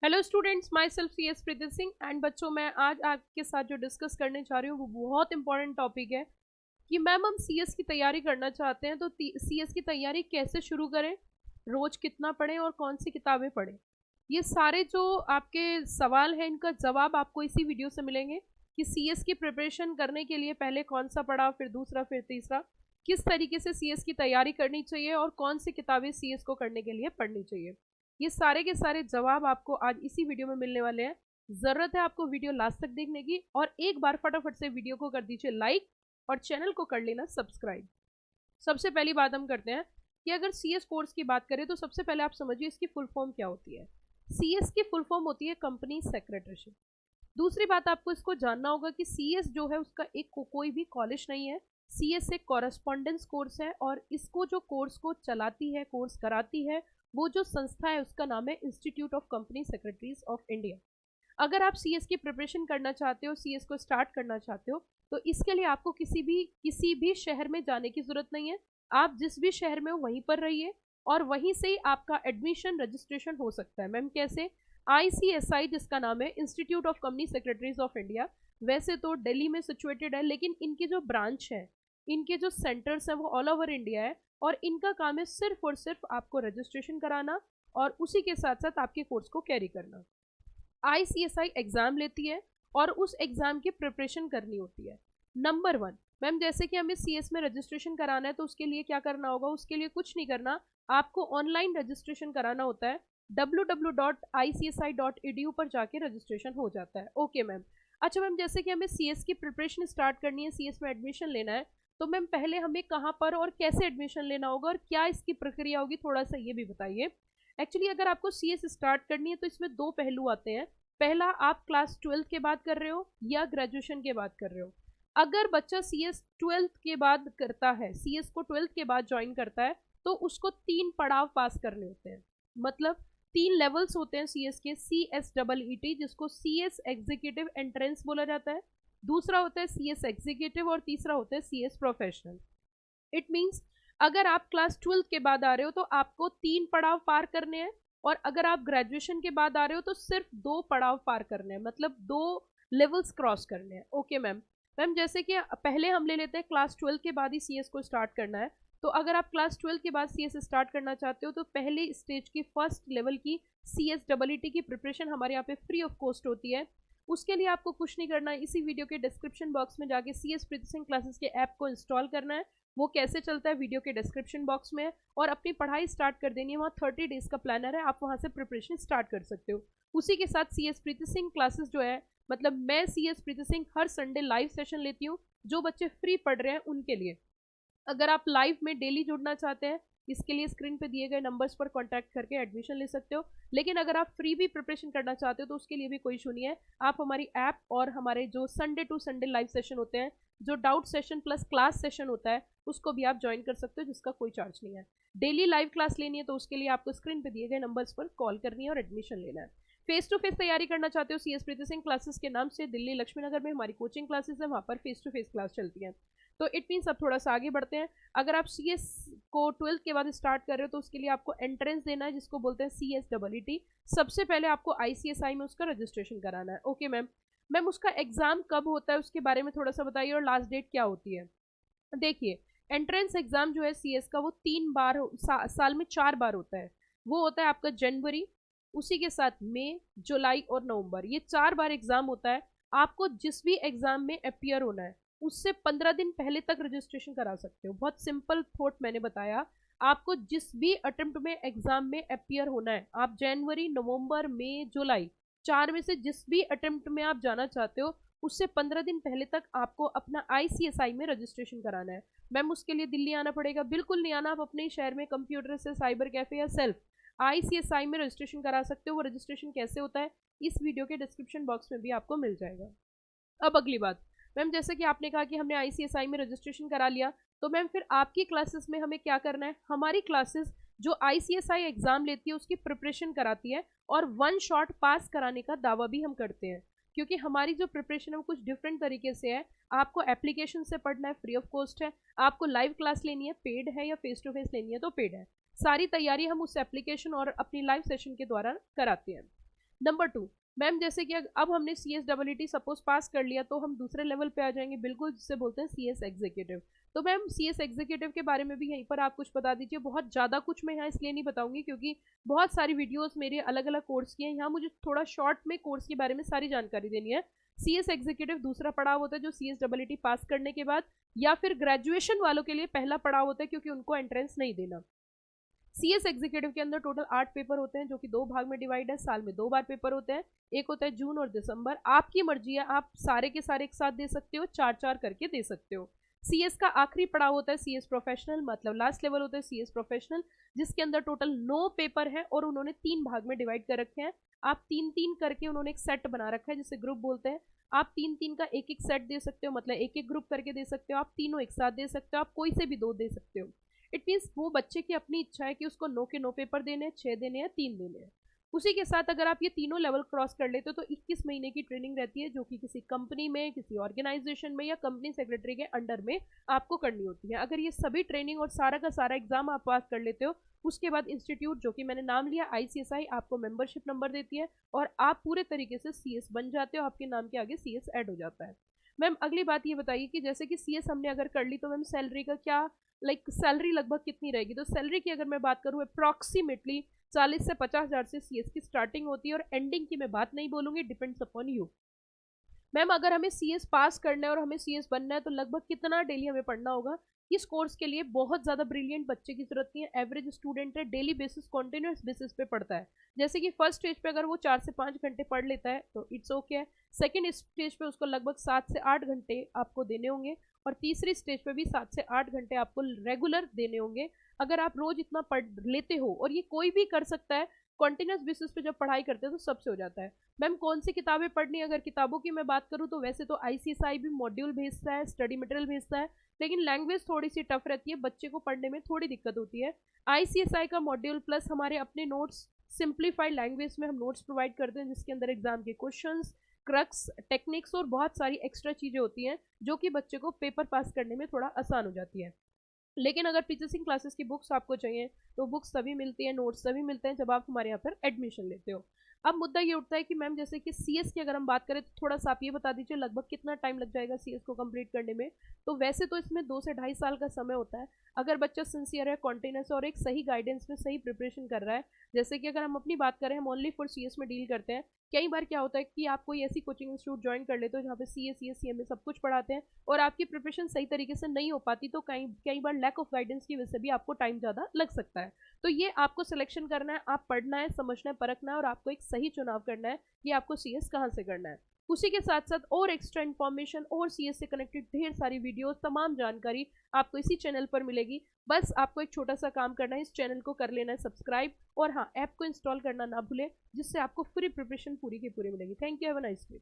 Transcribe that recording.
Hello students, myself C S Preeti Singh and बच्चों, मैं आज आपके साथ जो डिस्कस करने जा रही हूँ वो बहुत इंपॉर्टेंट टॉपिक है कि मैम हम सी एस की तैयारी करना चाहते हैं तो सी एस की तैयारी कैसे शुरू करें, रोज कितना पढ़ें और कौन सी किताबें पढ़ें। ये सारे जो आपके सवाल हैं इनका जवाब आपको इसी वीडियो से मिलेंगे कि सी एस की प्रिपरेशन करने के लिए पहले कौन सा पढ़ाव, फिर दूसरा, फिर तीसरा, किस तरीके से सी एस की तैयारी करनी चाहिए और कौन सी किताबें सी एस को करने के लिए पढ़नी चाहिए। ये सारे के सारे जवाब आपको आज इसी वीडियो में मिलने वाले हैं। जरूरत है आपको वीडियो लास्ट तक देखने की और एक बार फटाफट से वीडियो को कर दीजिए लाइक और चैनल को कर लेना सब्सक्राइब। सबसे पहली बात हम करते हैं कि अगर सीएस कोर्स की बात करें तो सबसे पहले आप समझिए इसकी फुल फॉर्म क्या होती है। सीएस की फुल फॉर्म होती है कंपनी सेक्रेटरीशिप। दूसरी बात आपको इसको जानना होगा कि सीएस जो है उसका एक कोई भी कॉलेज नहीं है। सीएस एक कॉरेस्पॉन्डेंस कोर्स है और इसको जो कोर्स को चलाती है, कोर्स कराती है, वो जो संस्था है उसका नाम है institute of company secretaries of India. अगर आप सीएस की प्रिपरेशन करना चाहते हो, सीएस को स्टार्ट करना चाहते हो, तो इसके लिए आपको किसी भी शहर में जाने की जरूरत नहीं है। आप जिस भी शहर में हो वहीं पर रहिए और वहीं से ही आपका एडमिशन रजिस्ट्रेशन हो सकता है। मैम कैसे? आईसीएसआई, जिसका नाम है institute of company secretaries of India, वैसे तो दिल्ली में सिचुएटेड है, लेकिन इनके जो ब्रांच है, इनके जो सेंटर्स हैं वो ऑल ओवर इंडिया है और इनका काम है सिर्फ और सिर्फ आपको रजिस्ट्रेशन कराना और उसी के साथ साथ आपके कोर्स को कैरी करना। आईसीएसआई एग्जाम लेती है और उस एग्जाम की प्रिपरेशन करनी होती है। नंबर वन, मैम जैसे कि हमें सीएस में रजिस्ट्रेशन कराना है तो उसके लिए क्या करना होगा? उसके लिए कुछ नहीं करना, आपको ऑनलाइन रजिस्ट्रेशन कराना होता है। www.icsi.edu पर जाके रजिस्ट्रेशन हो जाता है। Okay ma'am. अच्छा मैम, जैसे कि हमें सीएस की प्रिपरेशन स्टार्ट करनी है, सीएस में एडमिशन लेना है, तो मैम पहले हमें कहाँ पर और कैसे एडमिशन लेना होगा और क्या इसकी प्रक्रिया होगी, थोड़ा सा ये भी बताइए। एक्चुअली अगर आपको सीएस स्टार्ट करनी है तो इसमें दो पहलू आते हैं। पहला, आप क्लास 12 के बाद कर रहे हो या ग्रेजुएशन के बाद कर रहे हो। अगर बच्चा सीएस 12th के बाद करता है, सीएस को 12th के बाद ज्वाइन करता है, तो उसको 3 पड़ाव पास करने होते हैं। मतलब 3 लेवल्स होते हैं सीएस के। CSEET, जिसको सीएस एग्जीक्यूटिव एंट्रेंस बोला जाता है, दूसरा होता है सीएस एग्जीक्यूटिव और तीसरा होता है सीएस प्रोफेशनल। इट मीन्स अगर आप क्लास 12th के बाद आ रहे हो तो आपको 3 पड़ाव पार करने हैं और अगर आप ग्रेजुएशन के बाद आ रहे हो तो सिर्फ 2 पड़ाव पार करने हैं, मतलब 2 लेवल्स क्रॉस करने हैं। Okay ma'am. मैम जैसे कि पहले हम ले लेते हैं क्लास 12 के बाद ही सीएस को स्टार्ट करना है, तो अगर आप क्लास 12 के बाद सीएस स्टार्ट करना चाहते हो तो पहले स्टेज की फर्स्ट लेवल की CSEET की प्रिपरेशन हमारे यहाँ पे फ्री ऑफ कॉस्ट होती है। उसके लिए आपको कुछ नहीं करना है, इसी वीडियो के डिस्क्रिप्शन बॉक्स में जाके CS प्रीति सिंह क्लासेस के ऐप को इंस्टॉल करना है। वो कैसे चलता है वीडियो के डिस्क्रिप्शन बॉक्स में है और अपनी पढ़ाई स्टार्ट कर देनी है। वहाँ 30 डेज का प्लानर है, आप वहाँ से प्रिपरेशन स्टार्ट कर सकते हो। उसी के साथ CS प्रीति सिंह क्लासेस जो है, मतलब मैं CS प्रीति सिंह हर संडे लाइव सेशन लेती हूँ जो बच्चे फ्री पढ़ रहे हैं उनके लिए। अगर आप लाइव में डेली जुड़ना चाहते हैं, इसके लिए स्क्रीन पे दिए गए नंबर्स पर कांटेक्ट करके एडमिशन ले सकते हो। लेकिन अगर आप फ्री भी प्रिपरेशन करना चाहते हो तो उसके लिए भी कोई इशू नहीं है। आप हमारी ऐप और हमारे जो Sunday to Sunday live session होते हैं, जो doubt session plus class session होता है, उसको भी आप ज्वाइन कर सकते हो, जिसका कोई चार्ज नहीं है। डेली लाइव क्लास लेनी है तो उसके लिए आपको स्क्रीन पे दिए गए नंबर्स पर कॉल करनी है और एडमिशन लेना है। फेस टू फेस तैयारी करना चाहते हो, CS प्रीति सिंह क्लासेस के नाम से दिल्ली लक्ष्मी नगर में हमारी कोचिंग क्लासेस है, वहाँ पर फेस टू फेस क्लास चलती है। तो इट मीन्स अब थोड़ा सा आगे बढ़ते हैं। अगर आप CS को 12th के बाद स्टार्ट कर रहे हो तो उसके लिए आपको एंट्रेंस देना है, जिसको बोलते हैं CSEET। सबसे पहले आपको ICSI में उसका रजिस्ट्रेशन कराना है। Okay ma'am. मैम उसका एग्जाम कब होता है उसके बारे में थोड़ा सा बताइए और लास्ट डेट क्या होती है। देखिए, एंट्रेंस एग्जाम जो है CS का वो 3 बार साल में 4 बार होता है। वो होता है आपका जनवरी, उसी के साथ मई, जुलाई और नवंबर, ये 4 बार एग्जाम होता है। आपको जिस भी एग्जाम में अपियर होना है उससे 15 दिन पहले तक रजिस्ट्रेशन करा सकते हो। बहुत सिंपल थॉट मैंने बताया। आपको जिस भी अटेम्प्ट में एग्जाम में अपियर होना है, आप जनवरी, नवंबर, मई, जुलाई, 4 में से जिस भी अटेम्प्ट में आप जाना चाहते हो उससे 15 दिन पहले तक आपको अपना ICSI में रजिस्ट्रेशन कराना है। मैम उसके लिए दिल्ली आना पड़ेगा? बिल्कुल नहीं आना, आप अपने शहर में कंप्यूटर से साइबर कैफे या सेल्फ ICSI में रजिस्ट्रेशन करा सकते हो। वो रजिस्ट्रेशन कैसे होता है इस वीडियो के डिस्क्रिप्शन बॉक्स में भी आपको मिल जाएगा। अब अगली बात, मैम जैसे कि आपने कहा कि हमने ICSI में रजिस्ट्रेशन करा लिया, तो मैम फिर आपकी क्लासेस में हमें क्या करना है? हमारी क्लासेस जो ICSI एग्जाम लेती है उसकी प्रिपरेशन कराती है और 1 शॉट पास कराने का दावा भी हम करते हैं, क्योंकि हमारी जो प्रिपरेशन है वो कुछ डिफरेंट तरीके से है। आपको एप्लीकेशन से पढ़ना है, फ्री ऑफ कॉस्ट है। आपको लाइव क्लास लेनी है, पेड है, या फेस टू फेस लेनी है तो पेड है। सारी तैयारी हम उस एप्लीकेशन और अपनी लाइव सेशन के द्वारा कराते हैं। नंबर 2, मैम जैसे कि अब हमने CSEET सपोज पास कर लिया तो हम दूसरे लेवल पे आ जाएंगे, बिल्कुल जिसे बोलते हैं CS एग्जीक्यूटिव। तो मैम CS एग्जीक्यूटिव के बारे में भी यहीं पर आप कुछ बता दीजिए। बहुत ज़्यादा कुछ मैं यहाँ इसलिए नहीं बताऊंगी क्योंकि बहुत सारी वीडियोस मेरे अलग अलग कोर्स की हैं, यहाँ मुझे थोड़ा शॉर्ट में कोर्स के बारे में सारी जानकारी देनी है। CS एग्जीक्यूटिव दूसरा पड़ाव होता है जो CSEET पास करने के बाद या फिर ग्रेजुएशन वालों के लिए पहला पड़ाव होता है क्योंकि उनको एंट्रेंस नहीं देना। CS एग्जीक्यूटिव के अंदर टोटल 8 पेपर होते हैं जो कि 2 भाग में डिवाइड है, साल में 2 बार पेपर होते हैं। एक होता है जून और दिसंबर, आपकी मर्जी है, आप सारे के सारे एक साथ दे सकते हो, 4-4 करके दे सकते हो। CS का आखिरी पड़ाव होता है CS प्रोफेशनल, मतलब लास्ट लेवल होता है CS प्रोफेशनल, जिसके अंदर टोटल 9 पेपर है और उन्होंने 3 भाग में डिवाइड कर रखे हैं। आप 3-3 करके उन्होंने एक सेट बना रखा है जिसे ग्रुप बोलते हैं। आप 3-3 का एक एक सेट दे सकते हो, मतलब एक एक ग्रुप करके दे सकते हो, आप तीनों एक साथ दे सकते हो, आप कोई से भी 2 दे सकते हो। इट मीन्स वो बच्चे की अपनी इच्छा है कि उसको 9 के 9 पेपर देने हैं, 6 देने हैं, 3 देने हैं। उसी के साथ अगर आप ये तीनों लेवल क्रॉस कर लेते हो तो 21 महीने की ट्रेनिंग रहती है जो कि किसी कंपनी में, किसी ऑर्गेनाइजेशन में या कंपनी सेक्रेटरी के अंडर में आपको करनी होती है। अगर ये सभी ट्रेनिंग और सारा का सारा एग्जाम आप पास कर लेते हो, उसके बाद इंस्टीट्यूट जो कि मैंने नाम लिया ICSI आपको मेंबरशिप नंबर देती है और आप पूरे तरीके से CS बन जाते हो, आपके नाम के आगे CS ऐड हो जाता है। मैम अगली बात ये बताइए कि जैसे कि CS हमने अगर कर ली तो मैम सैलरी का क्या, सैलरी लगभग कितनी रहेगी? तो सैलरी की अगर मैं बात करूँ अप्रॉक्सीमेटली 40 से 50 हज़ार से CS की स्टार्टिंग होती है और एंडिंग की मैं बात नहीं बोलूंगी, डिपेंड्स अपॉन यू। मैम अगर हमें CS पास करना है और हमें CS बनना है तो लगभग कितना डेली हमें पढ़ना होगा? इस कोर्स के लिए बहुत ज़्यादा ब्रिलियंट बच्चे की जरूरत नहीं है, एवरेज स्टूडेंट है, डेली बेसिस कॉन्टिन्यूस बेसिस पे पढ़ता है। जैसे कि फर्स्ट स्टेज पे अगर वो 4 से 5 घंटे पढ़ लेता है तो इट्स ओके है। सेकेंड स्टेज पे उसको लगभग 7 से 8 घंटे आपको देने होंगे और तीसरी स्टेज पे भी 7 से 8 घंटे आपको रेगुलर देने होंगे। अगर आप रोज इतना पढ़ लेते हो, और ये कोई भी कर सकता है, कॉन्टिन्यूस बेसिस पे जब पढ़ाई करते हैं तो सबसे हो जाता है। मैम कौन सी किताबें पढ़नी? अगर किताबों की मैं बात करूँ तो वैसे तो ICSI भी मॉड्यूल भेजता है, स्टडी मटेरियल भेजता है, लेकिन लैंग्वेज थोड़ी सी टफ रहती है, बच्चे को पढ़ने में थोड़ी दिक्कत होती है। ICSI का मॉड्यूल प्लस हमारे अपने नोट्स, सिंप्लीफाइड लैंग्वेज में हम नोट्स प्रोवाइड करते हैं जिसके अंदर एग्जाम के क्वेश्चंस, क्रक्स, टेक्निक्स और बहुत सारी एक्स्ट्रा चीज़ें होती हैं जो कि बच्चे को पेपर पास करने में थोड़ा आसान हो जाती है। लेकिन अगर टीचर्सिंग क्लासेस की बुक्स आपको चाहिए तो बुक्स तभी मिलती है, नोट्स तभी मिलते हैं जब आप हमारे यहाँ पर एडमिशन लेते हो। अब मुद्दा ये उठता है कि मैम जैसे कि CS की अगर हम बात करें तो थोड़ा सा आप ये बता दीजिए लगभग कितना टाइम लग जाएगा CS को कंप्लीट करने में? तो वैसे तो इसमें 2 से 2.5 साल का समय होता है अगर बच्चा सिंसियर है, कॉन्टिन्यूस और एक सही गाइडेंस में सही प्रिपरेशन कर रहा है। जैसे कि अगर हम अपनी बात करें, हम ओनली फॉर CS में डील करते हैं। कई बार क्या होता है कि आप कोई ऐसी कोचिंग इंस्टीट्यूट ज्वाइन कर लेते हो जहाँ पे CS CMA सब कुछ पढ़ाते हैं और आपकी प्रिपरेशन सही तरीके से नहीं हो पाती, तो कई कई बार लैक ऑफ गाइडेंस की वजह से भी आपको टाइम ज़्यादा लग सकता है। तो ये आपको सिलेक्शन करना है, आप पढ़ना है, समझना है, परखना है और आपको एक सही चुनाव करना है कि आपको CS कहाँ से करना है। उसी के साथ साथ और एक्स्ट्रा इन्फॉर्मेशन और CS से कनेक्टेड ढेर सारी वीडियोस, तमाम जानकारी आपको इसी चैनल पर मिलेगी। बस आपको एक छोटा सा काम करना है, इस चैनल को कर लेना है सब्सक्राइब और हाँ, ऐप को इंस्टॉल करना ना भूलें जिससे आपको फ्री प्रिपरेशन पूरी की पूरी मिलेगी। Thank you, have a nice day.